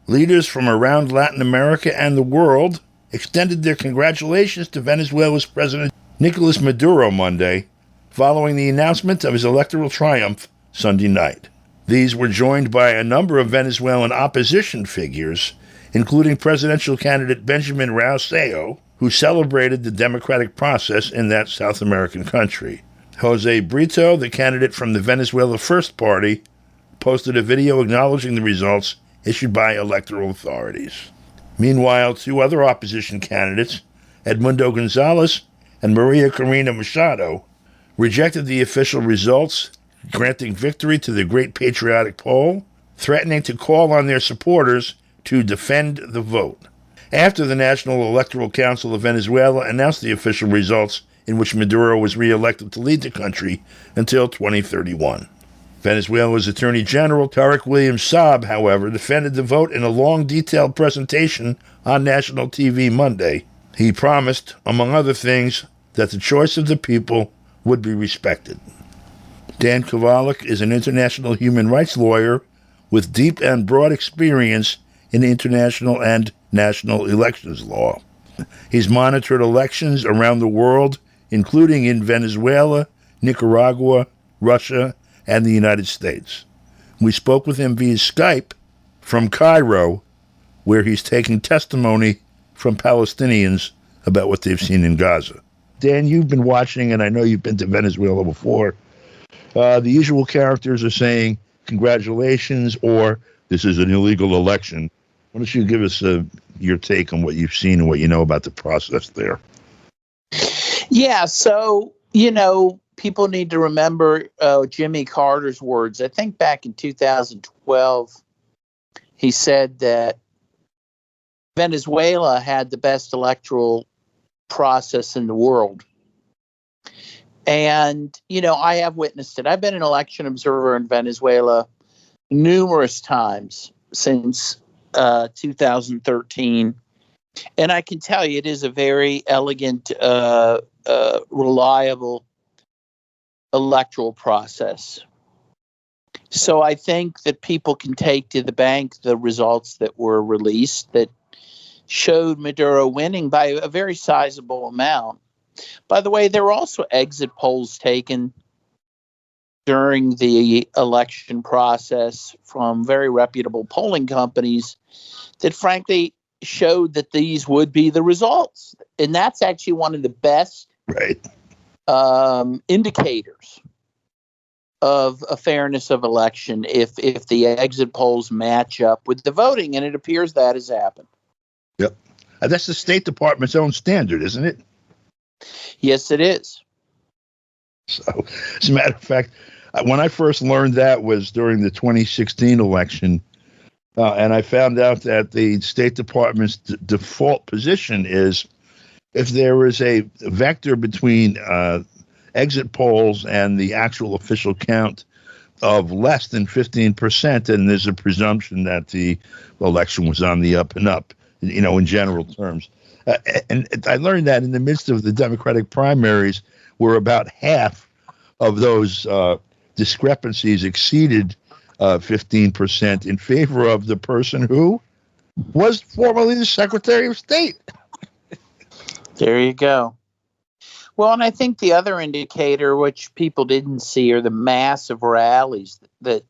Leaders from around Latin America and the world extended their congratulations to Venezuela's President Nicolas Maduro Monday, following the announcement of his electoral triumph Sunday night. These were joined by a number of Venezuelan opposition figures, including presidential candidate Benjamin Rauseo, who celebrated the democratic process in that South American country. Jose Brito, the candidate from the Venezuela First Party, posted a video acknowledging the results issued by electoral authorities. Meanwhile, two other opposition candidates, Edmundo Gonzalez and Maria Corina Machado, rejected the official results, granting victory to the Great Patriotic Poll, threatening to call on their supporters to defend the vote. After the National Electoral Council of Venezuela announced the official results in which Maduro was re-elected to lead the country until 2031. Venezuela's Attorney General Tarek William Saab, however, defended the vote in a long, detailed presentation on national TV Monday. He promised, among other things, that the choice of the people would be respected. Dan Kovalik is an international human rights lawyer with deep and broad experience in international and national elections law. He's monitored elections around the world, including in Venezuela, Nicaragua, Russia, and the United States. We spoke with him via Skype from Cairo, where he's taking testimony from Palestinians about what they've seen in Gaza. Dan, you've been watching, and I know you've been to Venezuela before. The usual characters are saying, congratulations, or this is an illegal election. Why don't you give us your take on what you've seen and what you know about the process there? Yeah, so, people need to remember Jimmy Carter's words. I think back in 2012, he said that Venezuela had the best electoral process in the world. And, I have witnessed it. I've been an election observer in Venezuela numerous times since 2013. And I can tell you it is a very elegant, reliable electoral process. So I think that people can take to the bank the results that were released that showed Maduro winning by a very sizable amount. By the way, there were also exit polls taken during the election process from very reputable polling companies that frankly showed that these would be the results. And that's actually one of the best indicators of a fairness of election if the exit polls match up with the voting, and it appears that has happened. Yep. That's the State Department's own standard, isn't it? Yes, it is. So, as a matter of fact, when I first learned that was during the 2016 election, and I found out that the State Department's default position is if there is a vector between exit polls and the actual official count of less than 15%, then there's a presumption that the election was on the up and up, in general terms. And I learned that in the midst of the Democratic primaries, where about half of those discrepancies exceeded 15% in favor of the person who was formerly the Secretary of State. There you go. Well, and I think the other indicator, which people didn't see, are the massive rallies that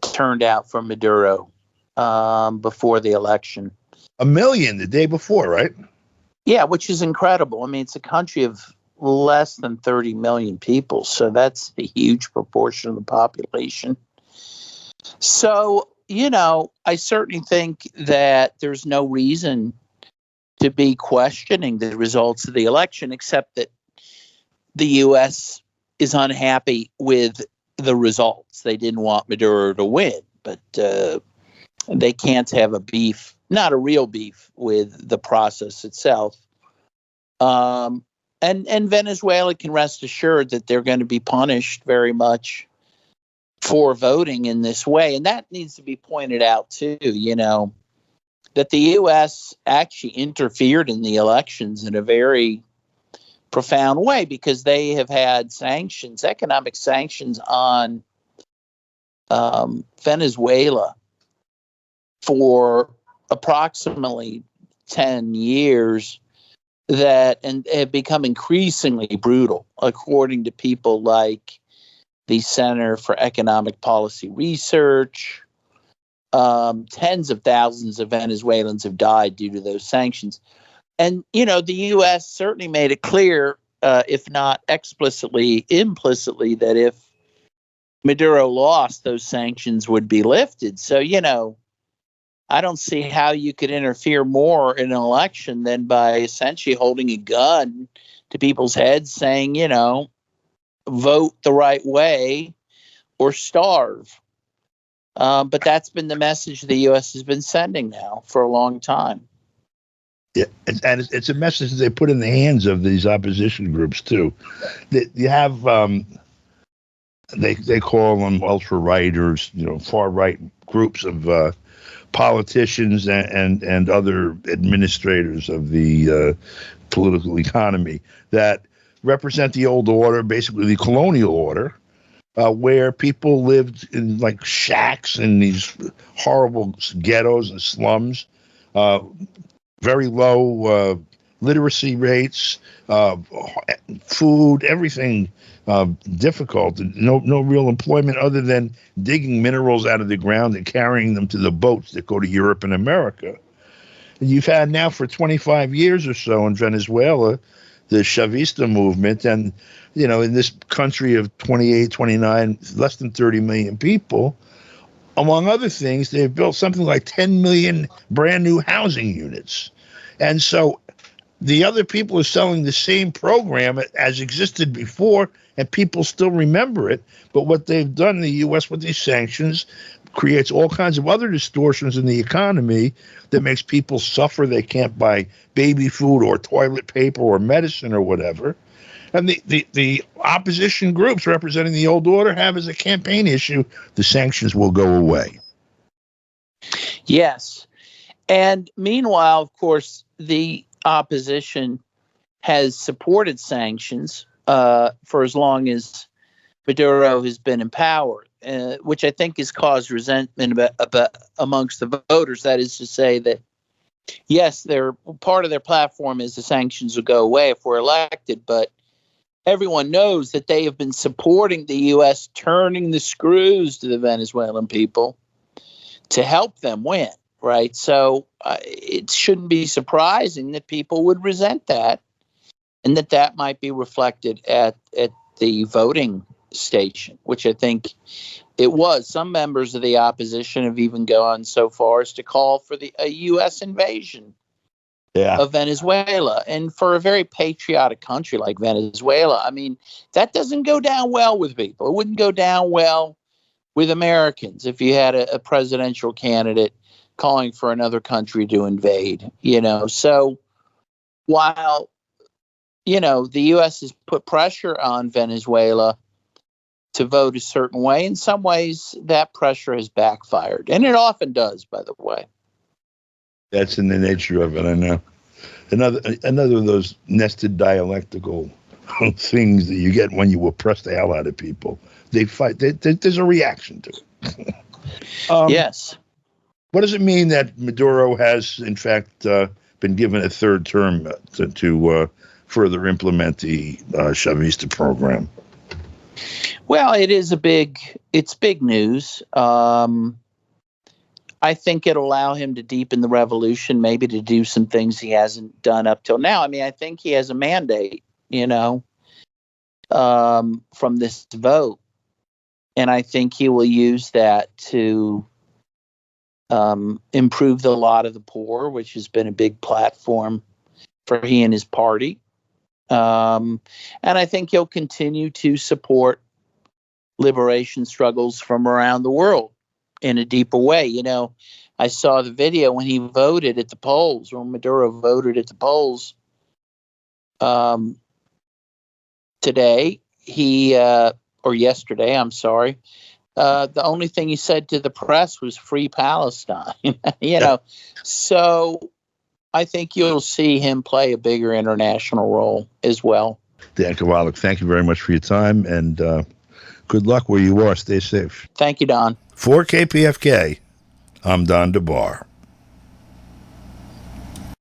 turned out for Maduro before the election. 1 million the day before, right? Yeah, which is incredible. I mean, it's a country of less than 30 million people, so that's a huge proportion of the population. So, I certainly think that there's no reason to be questioning the results of the election, except that the U.S. is unhappy with the results. They didn't want Maduro to win, but they can't have a beef, not a real beef, with the process itself. And Venezuela can rest assured that they're going to be punished very much for voting in this way. And that needs to be pointed out, too, that the U.S. actually interfered in the elections in a very profound way because they have had sanctions, economic sanctions on Venezuela for approximately 10 years that and have become increasingly brutal, according to people like the Center for Economic Policy Research. Tens of thousands of Venezuelans have died due to those sanctions. And, the U.S. certainly made it clear, if not explicitly, implicitly, that if Maduro lost, those sanctions would be lifted. So, I don't see how you could interfere more in an election than by essentially holding a gun to people's heads saying, vote the right way or starve. But that's been the message the U.S. has been sending now for a long time. Yeah, and it's a message they put in the hands of these opposition groups too. You have they call them ultra right or far right groups of politicians and other administrators of the political economy that represent the old order, basically the colonial order, where people lived in like shacks in these horrible ghettos and slums, very low literacy rates, food, everything difficult. No real employment other than digging minerals out of the ground and carrying them to the boats that go to Europe and America. And you've had now for 25 years or so in Venezuela the Chavista movement, and in this country of 28, 29, less than 30 million people, among other things, they've built something like 10 million brand new housing units. And so the other people are selling the same program as existed before, and people still remember it. But what they've done in the U.S. with these sanctions creates all kinds of other distortions in the economy that makes people suffer. They can't buy baby food or toilet paper or medicine or whatever. And the opposition groups representing the old order have as a campaign issue, the sanctions will go away. Yes. And meanwhile, of course, the opposition has supported sanctions for as long as Maduro has been in power, which I think has caused resentment about amongst the voters. That is to say that, yes, part of their platform is the sanctions will go away if we're elected, but everyone knows that they have been supporting the U.S. turning the screws to the Venezuelan people to help them win, right? So it shouldn't be surprising that people would resent that, and that might be reflected at the voting station, which I think it was. Some members of the opposition have even gone so far as to call for a U.S. invasion of Venezuela. And for a very patriotic country like Venezuela, I mean, that doesn't go down well with people. It wouldn't go down well with Americans if you had a presidential candidate calling for another country to invade, So while, the U.S. has put pressure on Venezuela to vote a certain way, in some ways that pressure has backfired. And it often does, by the way. That's in the nature of it, I know. Another of those nested dialectical things that you get when you oppress the hell out of people. They fight. There's a reaction to it. Yes. What does it mean that Maduro has, in fact, been given a third term to further implement the Chavista program? Well, it's big news. I think it'll allow him to deepen the revolution, maybe to do some things he hasn't done up till now. I mean, I think he has a mandate, from this vote. And I think he will use that to improve the lot of the poor, which has been a big platform for he and his party. And I think he'll continue to support liberation struggles from around the world in a deeper way. I saw the video when he voted at the polls, when Maduro voted at the polls today, or yesterday, I'm sorry. The only thing he said to the press was free Palestine, So I think you'll see him play a bigger international role as well. Dan Kovalik, thank you very much for your time, and good luck where you are. Stay safe. Thank you, Don. For KPFK, I'm Don DeBar.